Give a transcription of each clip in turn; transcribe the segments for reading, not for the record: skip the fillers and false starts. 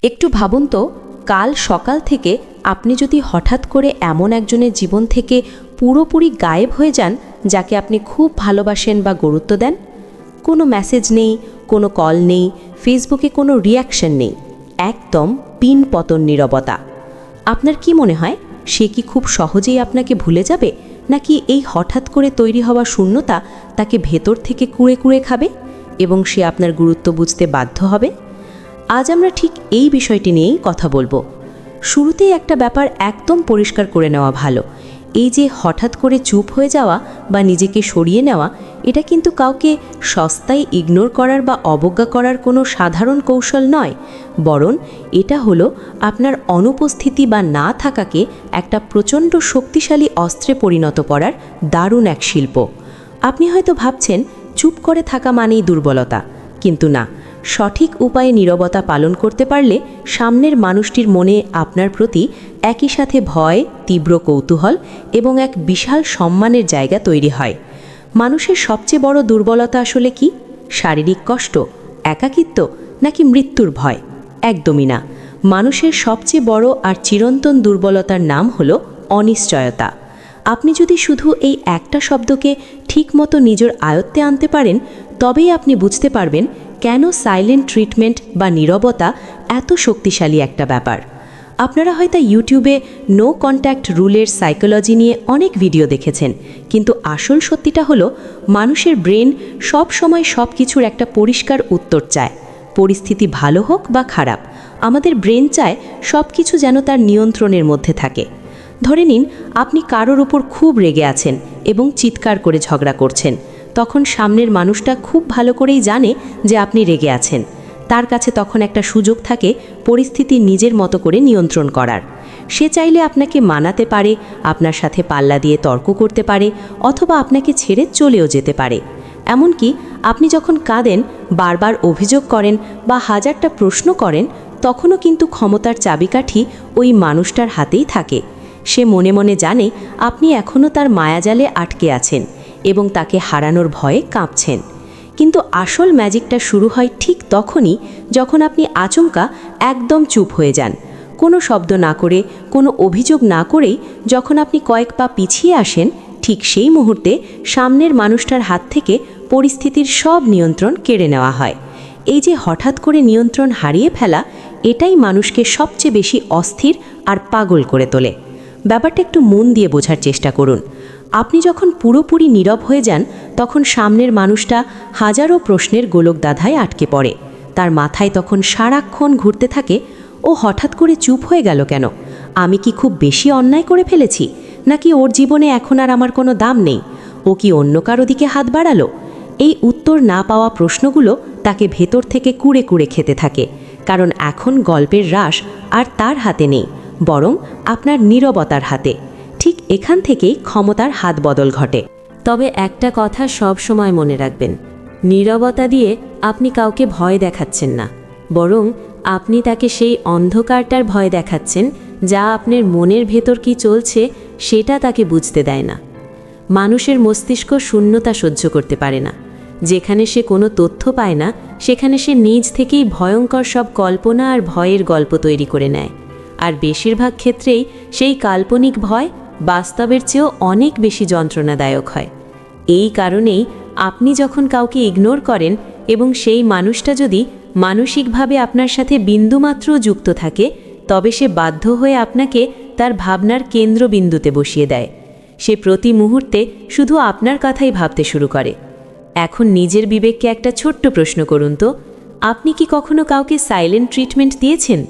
একটু ভাবুন তো, কাল সকাল থেকে আপনি যদি হঠাৎ করে এমন একজনের জীবন থেকে পুরোপুরি গায়েব হয়ে যান যাকে আপনি খুব ভালোবাসেন বা গুরুত্ব দেন। কোনো মেসেজ নেই, কোনো কল নেই, ফেসবুকে কোনো রিয়াকশন নেই, একদম পিন পতন নীরবতা। আপনার কি মনে হয় সে কি খুব সহজেই আপনাকে ভুলে যাবে, নাকি এই হঠাৎ করে তৈরি হওয়া শূন্যতা তাকে ভেতর থেকে কুড়ে কুড়ে খাবে এবং সে আপনার গুরুত্ব বুঝতে বাধ্য হবে? আজ আমরা ঠিক এই বিষয়টি নিয়েই কথা বলবো। শুরুতেই একটা ব্যাপার একদম পরিষ্কার করে নেওয়া ভালো, এই যে হঠাৎ করে চুপ হয়ে যাওয়া বা নিজেকে সরিয়ে নেওয়া, এটা কিন্তু কাউকে সস্তায় ইগনোর করার বা অবজ্ঞা করার কোনো সাধারণ কৌশল নয়, বরং এটা হলো আপনার অনুপস্থিতি বা না থাকাকে একটা প্রচণ্ড শক্তিশালী অস্ত্রে পরিণত করার দারুণ এক শিল্প। আপনি হয়তো ভাবছেন চুপ করে থাকা মানেই দুর্বলতা, কিন্তু না। সঠিক উপায়ে নীরবতা পালন করতে পারলে সামনের মানুষটির মনে আপনার প্রতি একই সাথে ভয়, তীব্র কৌতূহল এবং এক বিশাল সম্মানের জায়গা তৈরি হয়। মানুষের সবচেয়ে বড় দুর্বলতা আসলে কি? শারীরিক কষ্ট, একাকিত্ব, নাকি মৃত্যুর ভয়? একদমই না। মানুষের সবচেয়ে বড় আর চিরন্তন দুর্বলতার নাম হলো অনিশ্চয়তা। আপনি যদি শুধু এই একটা শব্দকে ঠিকমতো নিজের আয়ত্তে আনতে পারেন, তবেই আপনি বুঝতে পারবেন কেন সাইলেন্ট ট্রিটমেন্ট বা নীরবতা এত শক্তিশালী একটা ব্যাপার। আপনারা হয়তো ইউটিউবে নো কন্ট্যাক্ট রুলের সাইকোলজি নিয়ে অনেক ভিডিও দেখেছেন, কিন্তু আসল সত্যিটা হলো মানুষের ব্রেন সব সময় সব কিছুর একটা পরিষ্কার উত্তর চায়। পরিস্থিতি ভালো হোক বা খারাপ, আমাদের ব্রেন চায় সব কিছু যেন তার নিয়ন্ত্রণের মধ্যে থাকে। ধরে নিন আপনি কারোর উপর খুব রেগে আছেন এবং চিৎকার করে ঝগড়া করছেন, তখন সামনের মানুষটা খুব ভালো করেই জানে যে আপনি রেগে আছেন। তার কাছে তখন একটা সুযোগ থাকে পরিস্থিতি নিজের মতো করে নিয়ন্ত্রণ করার। সে চাইলে আপনাকে মানাতে পারে, আপনার সাথে পাল্লা দিয়ে তর্ক করতে পারে, অথবা আপনাকে ছেড়ে চলেও যেতে পারে। এমনকি আপনি যখন কাঁদেন, বারবার অভিযোগ করেন বা হাজারটা প্রশ্ন করেন, তখনও কিন্তু ক্ষমতার চাবিকাঠি ওই মানুষটার হাতেই থাকে। সে মনে মনে জানে আপনি এখনও তার মায়াজালে আটকে আছেন এবং তাকে হারানোর ভয়ে কাঁপছেন। কিন্তু আসল ম্যাজিকটা শুরু হয় ঠিক তখনই যখন আপনি আচমকা একদম চুপ হয়ে যান। কোনো শব্দ না করে, কোনো অভিযোগ না করেই যখন আপনি কয়েক পা পিছিয়ে আসেন, ঠিক সেই মুহূর্তে সামনের মানুষটার হাত থেকে পরিস্থিতির সব নিয়ন্ত্রণ কেড়ে নেওয়া হয়। এই যে হঠাৎ করে নিয়ন্ত্রণ হারিয়ে ফেলা, এটাই মানুষকে সবচেয়ে বেশি অস্থির আর পাগল করে তোলে। ব্যাপারটা একটু মন দিয়ে বোঝার চেষ্টা করুন। আপনি যখন পুরোপুরি নীরব হয়ে যান, তখন সামনের মানুষটা হাজারো প্রশ্নের গোলকধাঁধায় আটকে পড়ে। তার মাথায় তখন সারাক্ষণ ঘুরতে থাকে, ও হঠাৎ করে চুপ হয়ে গেল কেন? আমি কি খুব বেশি অন্যায় করে ফেলেছি? নাকি ওর জীবনে এখন আর আমার কোনো দাম নেই? ও কি অন্য কারো দিকে হাত বাড়ালো? এই উত্তর না পাওয়া প্রশ্নগুলো তাকে ভেতর থেকে কুড়ে কুড়ে খেতে থাকে, কারণ এখন গল্পের রাশ আর তার হাতে নেই, বরং আপনার নীরবতার হাতে। ঠিক এখান থেকেই ক্ষমতার হাত বদল ঘটে। তবে একটা কথা সব সময় মনে রাখবেন, নীরবতা দিয়ে আপনি কাউকে ভয় দেখাচ্ছেন না, বরং আপনি তাকে সেই অন্ধকারটার ভয় দেখাচ্ছেন যা আপনার মনের ভেতর কি চলছে সেটা তাকে বুঝতে দেয় না। মানুষের মস্তিষ্ক শূন্যতা সহ্য করতে পারে না। যেখানে সে কোনো তথ্য পায় না, সেখানে সে নিজ থেকেই ভয়ঙ্কর সব কল্পনা আর ভয়ের গল্প তৈরি করে নেয়। আর বেশিরভাগ ক্ষেত্রেই সেই কাল্পনিক ভয় বাস্তবের চেয়েও অনেক বেশি যন্ত্রণাদায়ক হয়। এই কারণেই আপনি যখন কাউকে ইগনোর করেন এবং সেই মানুষটা যদি মানসিকভাবে আপনার সাথে বিন্দুমাত্র যুক্ত থাকে, তবে সে বাধ্য হয়ে আপনাকে তার ভাবনার কেন্দ্রবিন্দুতে বসিয়ে দেয়। সে প্রতি মুহূর্তে শুধু আপনার কথাই ভাবতে শুরু করে। এখন নিজের বিবেককে একটা ছোট্ট প্রশ্ন করুন তো, আপনি কি কখনো কাউকে সাইলেন্ট ট্রিটমেন্ট দিয়েছেন?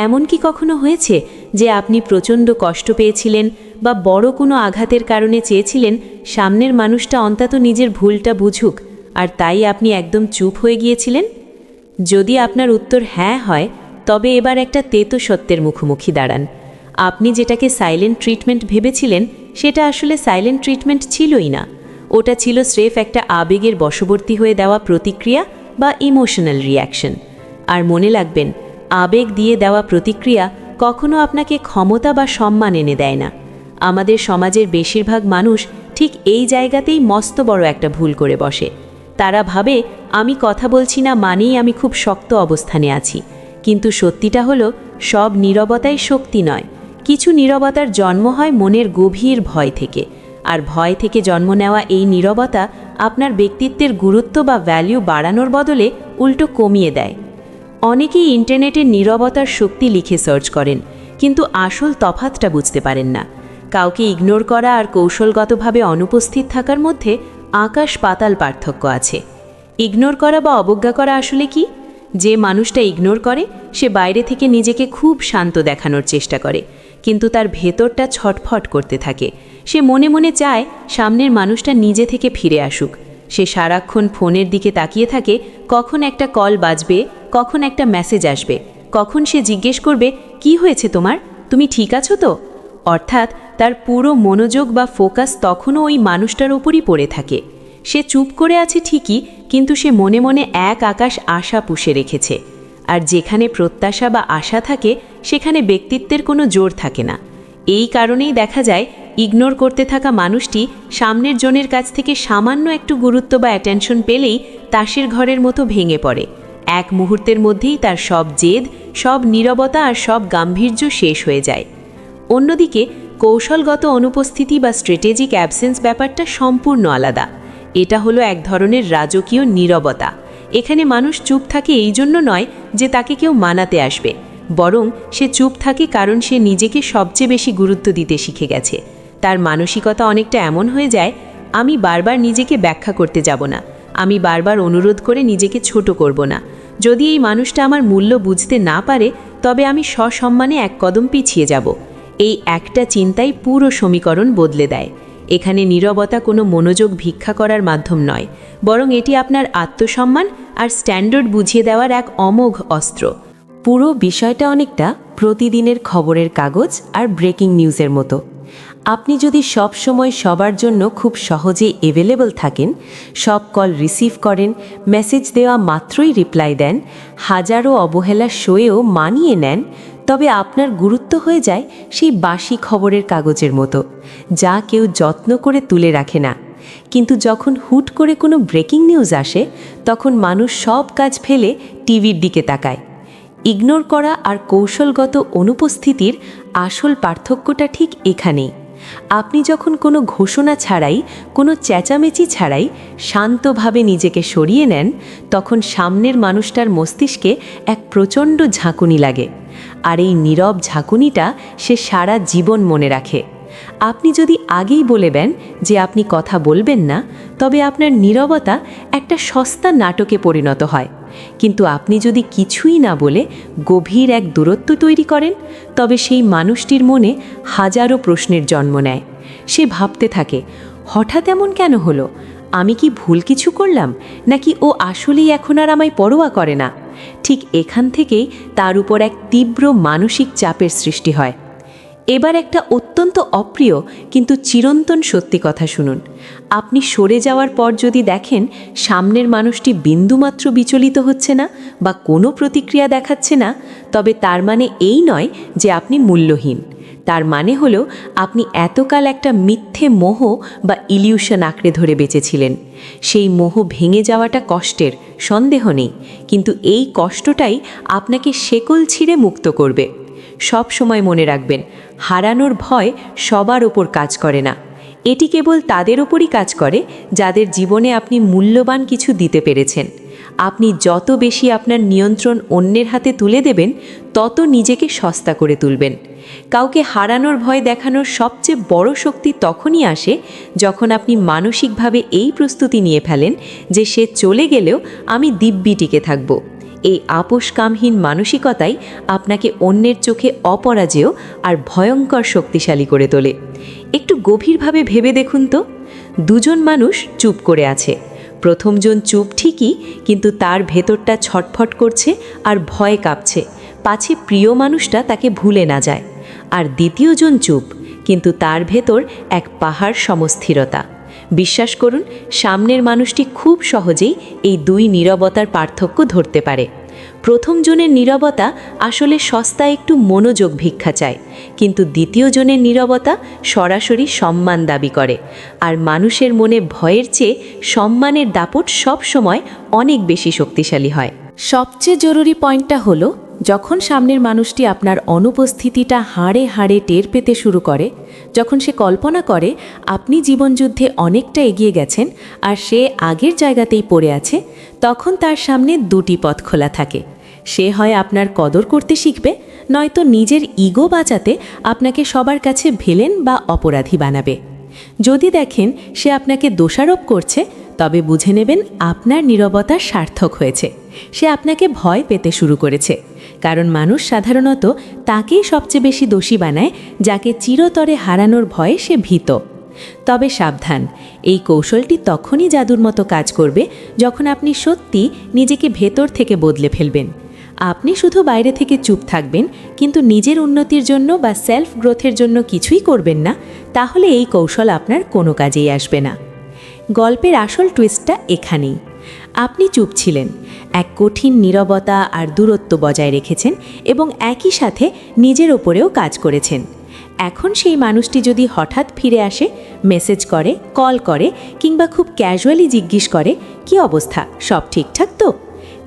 এমন কি কখনো হয়েছে যে আপনি প্রচণ্ড কষ্ট পেয়েছিলেন বা বড় কোনো আঘাতের কারণে চেয়েছিলেন সামনের মানুষটা অন্তত নিজের ভুলটা বুঝুক, আর তাই আপনি একদম চুপ হয়ে গিয়েছিলেন? যদি আপনার উত্তর হ্যাঁ হয়, তবে এবার একটা তেতো সত্যের মুখোমুখি দাঁড়ান। আপনি যেটাকে সাইলেন্ট ট্রিটমেন্ট ভেবেছিলেন, সেটা আসলে সাইলেন্ট ট্রিটমেন্ট ছিলই না। ওটা ছিল স্রেফ একটা আবেগের বশবর্তী হয়ে দেওয়া প্রতিক্রিয়া বা ইমোশনাল রিয়াকশন। আর মনে রাখবেন, আবেগ দিয়ে দেওয়া প্রতিক্রিয়া কখনো আপনাকে ক্ষমতা বা সম্মান এনে দেয় না। আমাদের সমাজের বেশিরভাগ মানুষ ঠিক এই জায়গাতেই মস্ত বড় একটা ভুল করে বসে। তারা ভাবে আমি কথা বলছি না মানেই আমি খুব শক্ত অবস্থানে আছি, কিন্তু সত্যিটা হলো সব নীরবতাই শক্তি নয়। কিছু নীরবতার জন্ম হয় মনের গভীর ভয় থেকে, আর ভয় থেকে জন্ম নেওয়া এই নীরবতা আপনার ব্যক্তিত্বের গুরুত্ব বা ভ্যালু বাড়ানোর বদলে উল্টো কমিয়ে দেয়। অনেকেই ইন্টারনেটে নীরবতার শক্তি লিখে সার্চ করেন, কিন্তু আসল তফাতটা বুঝতে পারেন না। কাউকে ইগনোর করা আর কৌশলগতভাবে অনুপস্থিত থাকার মধ্যে আকাশ পাতাল পার্থক্য আছে। ইগনোর করা বা অবজ্ঞা করা আসলে কি? যে মানুষটা ইগনোর করে সে বাইরে থেকে নিজেকে খুব শান্ত দেখানোর চেষ্টা করে, কিন্তু তার ভেতরটা ছটফট করতে থাকে। সে মনে মনে চায় সামনের মানুষটা নিজে থেকে ফিরে আসুক। সে সারাক্ষণ ফোনের দিকে তাকিয়ে থাকে, কখন একটা কল বাজবে, কখন একটা মেসেজ আসবে, কখন সে জিজ্ঞেস করবে কি হয়েছে তোমার, তুমি ঠিক আছো তো? অর্থাৎ তার পুরো মনোযোগ বা ফোকাস তখনও ওই মানুষটার উপরই পড়ে থাকে। সে চুপ করে আছে ঠিকই, কিন্তু সে মনে মনে এক আকাশ আশা পুষে রেখেছে। আর যেখানে প্রত্যাশা বা আশা থাকে সেখানে ব্যক্তিত্বের কোনো জোর থাকে না। এই কারণেই দেখা যায় ইগনোর করতে থাকা মানুষটি সামনের জনের কাছ থেকে সামান্য একটু গুরুত্ব বা অ্যাটেনশন পেলেই তাসের ঘরের মতো ভেঙে পড়ে। এক মুহূর্তের মধ্যেই তার সব জেদ, সব নীরবতা আর সব গাম্ভীর্য শেষ হয়ে যায়। অন্যদিকে কৌশলগত অনুপস্থিতি বা স্ট্র্যাটেজিক অ্যাবসেন্স ব্যাপারটা সম্পূর্ণ আলাদা। এটা হলো এক ধরনের রাজকীয় নীরবতা। এখানে মানুষ চুপ থাকে এই জন্য নয় যে তাকে কেউ মানাতে আসবে, বরং সে চুপ থাকে কারণ সে নিজেকে সবচেয়ে বেশি গুরুত্ব দিতে শিখে গেছে। তার মানসিকতা অনেকটা এমন হয়ে যায়, আমি বারবার নিজেকে ব্যাখ্যা করতে যাব না, আমি বারবার অনুরোধ করে নিজেকে ছোট করব না। যদি এই মানুষটা আমার মূল্য বুঝতে না পারে তবে আমি সসম্মানে এক কদম পিছিয়ে যাব। এই একটা চিন্তাই পুরো সমীকরণ বদলে দেয়। এখানে নীরবতা কোনো মনোযোগ ভিক্ষা করার মাধ্যম নয়, বরং এটি আপনার আত্মসম্মান আর স্ট্যান্ডার্ড বুঝিয়ে দেওয়ার এক অমোঘ অস্ত্র। পুরো বিষয়টা অনেকটা প্রতিদিনের খবরের কাগজ আর ব্রেকিং নিউজের মতো। আপনি যদি সব সময় সবার জন্য খুব সহজে অ্যাভেলেবল থাকেন, সব কল রিসিভ করেন, মেসেজ দেওয়া মাত্রই রিপ্লাই দেন, হাজারো অবহেলা সয়েও মানিয়ে নেন, তবে আপনার গুরুত্ব হয়ে যায় সেই বাসি খবরের কাগজের মতো, যা কেউ যত্ন করে তুলে রাখে না। কিন্তু যখন হুট করে কোনো ব্রেকিং নিউজ আসে, তখন মানুষ সব কাজ ফেলে টিভির দিকে তাকায়। ইগনোর করা আর কৌশলগত অনুপস্থিতির আসল পার্থক্যটা ঠিক এখানেই। আপনি যখন কোনো ঘোষণা ছাড়াই, কোনো চেঁচামেচি ছাড়াই শান্তভাবে নিজেকে সরিয়ে নেন, তখন সামনের মানুষটার মস্তিষ্কে এক প্রচণ্ড ঝাঁকুনি লাগে। আর এই নীরব ঝাঁকুনিটা সে সারা জীবন মনে রাখে। আপনি যদি আগেই বলে দেন যে আপনি কথা বলবেন না, তবে আপনার নীরবতা একটা সস্তা নাটকে পরিণত হয়। কিন্তু আপনি যদি কিছুই না বলে গভীর এক দূরত্ব তৈরি করেন, তবে সেই মানুষটির মনে হাজারো প্রশ্নের জন্ম নেয়। সে ভাবতে থাকে, হঠাৎ এমন কেন হলো? আমি কি ভুল কিছু করলাম, নাকি ও আসলেই এখন আর আমায় পরোয়া করে না? ঠিক এখান থেকেই তার উপর এক তীব্র মানসিক চাপের সৃষ্টি হয়। এবার একটা অত্যন্ত অপ্রিয় কিন্তু চিরন্তন সত্যি কথা শুনুন। আপনি সরে যাওয়ার পর যদি দেখেন সামনের মানুষটি বিন্দুমাত্র বিচলিত হচ্ছে না বা কোনো প্রতিক্রিয়া দেখাচ্ছে না, তবে তার মানে এই নয় যে আপনি মূল্যহীন। তার মানে হলো আপনি এতকাল একটা মিথ্যে মোহ বা ইলিউশন আঁকড়ে ধরে বেঁচেছিলেন। সেই মোহ ভেঙে যাওয়াটা কষ্টের, সন্দেহ নেই, কিন্তু এই কষ্টটাই আপনাকে শেকল ছিঁড়ে মুক্ত করবে। সব সময় মনে রাখবেন, হারানোর ভয় সবার ওপর কাজ করে না। এটি কেবল তাদের ওপরই কাজ করে যাদের জীবনে আপনি মূল্যবান কিছু দিতে পেরেছেন। আপনি যত বেশি আপনার নিয়ন্ত্রণ অন্যের হাতে তুলে দেবেন, তত নিজেকে সস্তা করে তুলবেন। কাউকে হারানোর ভয় দেখানোর সবচেয়ে বড় শক্তি তখনই আসে যখন আপনি মানসিকভাবে এই প্রস্তুতি নিয়ে ফেলেন যে সে চলে গেলেও আমি দিব্যি টিকে থাকব। এই আপোষকামহীন মানসিকতাই আপনাকে অন্যের চোখে অপরাজেয় আর ভয়ঙ্কর শক্তিশালী করে তোলে। একটু গভীরভাবে ভেবে দেখুন তো, দুজন মানুষ চুপ করে আছে। প্রথমজন চুপ ঠিকই, কিন্তু তার ভেতরটা ছটফট করছে আর ভয়ে কাঁপছে, পাছে প্রিয় মানুষটা তাকে ভুলে না যায়। আর দ্বিতীয়জন চুপ, কিন্তু তার ভেতর এক পাহাড় সমস্থিরতা। বিশ্বাস করুন, সামনের মানুষটি খুব সহজেই এই দুই নীরবতার পার্থক্য ধরতে পারে। প্রথম জনের নীরবতা আসলে সস্তা একটু মনোযোগ ভিক্ষা চায়, কিন্তু দ্বিতীয় জনের নীরবতা সরাসরি সম্মান দাবি করে। আর মানুষের মনে ভয়ের চেয়ে সম্মানের দাপট সবসময় অনেক বেশি শক্তিশালী হয়। সবচেয়ে জরুরি পয়েন্টটা হলো, যখন সামনের মানুষটি আপনার অনুপস্থিতিটা হাড়ে হাড়ে টের পেতে শুরু করে, যখন সে কল্পনা করে আপনি জীবনযুদ্ধে অনেকটা এগিয়ে গেছেন আর সে আগের জায়গাতেই পড়ে আছে, তখন তার সামনে দুটি পথ খোলা থাকে। সে হয় আপনার কদর করতে শিখবে, নয়তো নিজের ইগো বাঁচাতে আপনাকে সবার কাছে ভিলেন বা অপরাধী বানাবে। যদি দেখেন সে আপনাকে দোষারোপ করছে, তবে বুঝে নেবেন আপনার নীরবতা সার্থক হয়েছে। সে আপনাকে ভয় পেতে শুরু করেছে, কারণ মানুষ সাধারণত তাকেই সবচেয়ে বেশি দোষী বানায় যাকে চিরতরে হারানোর ভয়ে সে ভীত। তবে সাবধান, এই কৌশলটি তখনই জাদুর মতো কাজ করবে যখন আপনি সত্যি নিজেকে ভেতর থেকে বদলে ফেলবেন। আপনি শুধু বাইরে থেকে চুপ থাকবেন কিন্তু নিজের উন্নতির জন্য বা সেলফ গ্রোথের জন্য কিছুই করবেন না, তাহলে এই কৌশল আপনার কোনো কাজেই আসবে না। গল্পের আসল টুইস্টটা এখানেই। আপনি চুপ ছিলেন, এক কঠিন নীরবতা আর দূরত্ব বজায় রেখেছেন এবং একই সাথে নিজের ওপরেও কাজ করেছেন। এখন সেই মানুষটি যদি হঠাৎ ফিরে আসে, মেসেজ করে, কল করে কিংবা খুব ক্যাজুয়ালি জিজ্ঞেস করে কি অবস্থা, সব ঠিকঠাক তো,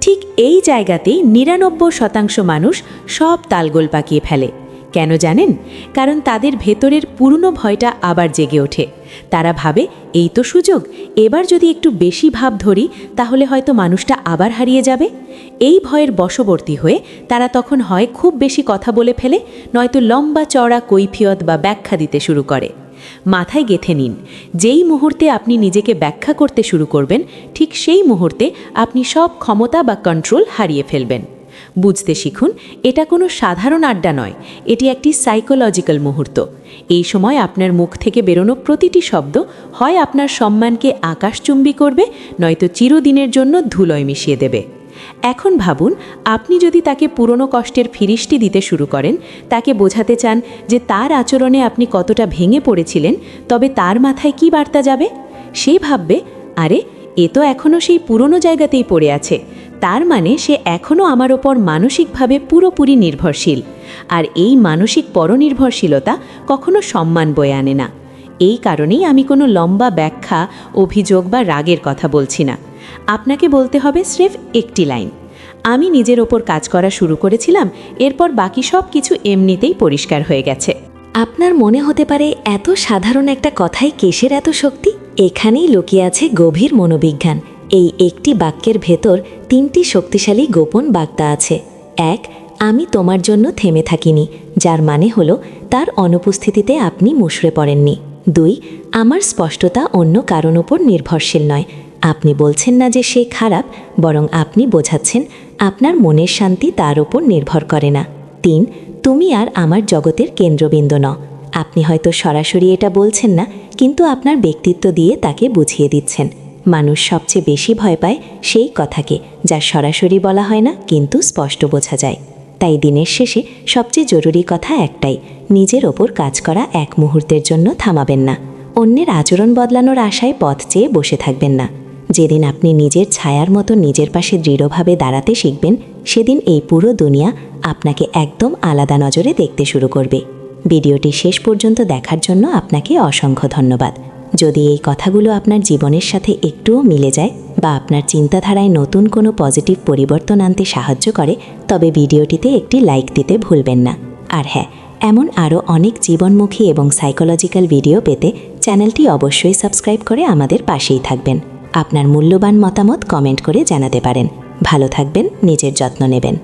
ঠিক এই জায়গাতেই ৯৯% মানুষ সব তালগোল পাকিয়ে ফেলে। কেন জানেন? কারণ তাদের ভেতরের পুরনো ভয়টা আবার জেগে ওঠে। তারা ভাবে এই তো সুযোগ, এবার যদি একটু বেশি ভাব ধরি তাহলে হয়তো মানুষটা আবার হারিয়ে যাবে। এই ভয়ের বশবর্তী হয়ে তারা তখন হয় খুব বেশি কথা বলে ফেলে, নয়তো লম্বা চওড়া কৈফিয়ত বা ব্যাখ্যা দিতে শুরু করে। মাথায় গেঁথে নিন, যেই মুহূর্তে আপনি নিজেকে ব্যাখ্যা করতে শুরু করবেন, ঠিক সেই মুহূর্তে আপনি সব ক্ষমতা বা কন্ট্রোল হারিয়ে ফেলবেন। বুঝতে শিখুন, এটা কোনো সাধারণ আড্ডা নয়, এটি একটি সাইকোলজিক্যাল মুহূর্ত। এই সময় আপনার মুখ থেকে বেরোনো প্রতিটি শব্দ হয় আপনার সম্মানকে আকাশচুম্বী করবে, নয়তো চিরদিনের জন্য ধুলোয় মিশিয়ে দেবে। এখন ভাবুন, আপনি যদি তাকে পুরনো কষ্টের ফিরিস্তি দিতে শুরু করেন, তাকে বোঝাতে চান যে তার আচরণে আপনি কতটা ভেঙে পড়েছিলেন, তবে তার মাথায় কি বার্তা যাবে? সে ভাববে, আরে এ তো এখনও সেই পুরনো জায়গাতেই পড়ে আছে, তার মানে সে এখনও আমার ওপর মানসিকভাবে পুরোপুরি নির্ভরশীল। আর এই মানসিক পরনির্ভরশীলতা কখনো সম্মান বয়ে আনে না। এই কারণেই আমি কোনো লম্বা ব্যাখ্যা, অভিযোগ বা রাগের কথা বলছি না। আপনাকে বলতে হবে স্রেফ একটি লাইন, আমি নিজের ওপর কাজ করা শুরু করেছিলাম, এরপর বাকি সব কিছু এমনিতেই পরিষ্কার হয়ে গেছে। আপনার মনে হতে পারে এত সাধারণ একটা কথাই কিসের এত শক্তি? এখানেই লুকিয়ে আছে গভীর মনোবিজ্ঞান। এই একটি বাক্যের ভেতর ৩টি শক্তিশালী গোপন বার্তা আছে। ১. আমি তোমার জন্য থেমে থাকিনি, যার মানে হলো তার অনুপস্থিতিতে আপনি মুষড়ে পড়েননি। ২. আমার স্পষ্টতা অন্য কারণ উপর নির্ভরশীল নয়, আপনি বলছেন না যে সে খারাপ, বরং আপনি বোঝাচ্ছেন আপনার মনের শান্তি তার উপর নির্ভর করে না। ৩. তুমি আর আমার জগতের কেন্দ্রবিন্দু নও, আপনি হয়তো সরাসরি এটা বলছেন না, কিন্তু আপনার ব্যক্তিত্ব দিয়ে তাকে বুঝিয়ে দিচ্ছেন। মানুষ সবচেয়ে বেশি ভয় পায় সেই কথাকে যা সরাসরি বলা হয় না কিন্তু স্পষ্ট বোঝা যায়। তাই দিনের শেষে সবচেয়ে জরুরি কথা একটাই, নিজের ওপর কাজ করা এক মুহূর্তের জন্য থামাবেন না। অন্যের আচরণ বদলানোর আশায় পথ চেয়ে বসে থাকবেন না। যেদিন আপনি নিজের ছায়ার মতো নিজের পাশে দৃঢ়ভাবে দাঁড়াতে শিখবেন, সেদিন এই পুরো দুনিয়া আপনাকে একদম আলাদা নজরে দেখতে শুরু করবে। ভিডিওটি শেষ পর্যন্ত দেখার জন্য আপনাকে অসংখ্য ধন্যবাদ। যদি এই কথাগুলো আপনার জীবনের সাথে একটুও মিলে যায় বা আপনার চিন্তাধারায় নতুন কোনো পজিটিভ পরিবর্তন আনতে সাহায্য করে, তবে ভিডিওটিতে একটি লাইক দিতে ভুলবেন না। আর হ্যাঁ, এমন আরও অনেক জীবনমুখী এবং সাইকোলজিক্যাল ভিডিও পেতে চ্যানেলটি অবশ্যই সাবস্ক্রাইব করে আমাদের পাশেই থাকবেন। আপনার মূল্যবান মতামত কমেন্ট করে জানাতে পারেন। ভালো থাকবেন, নিজের যত্ন নেবেন।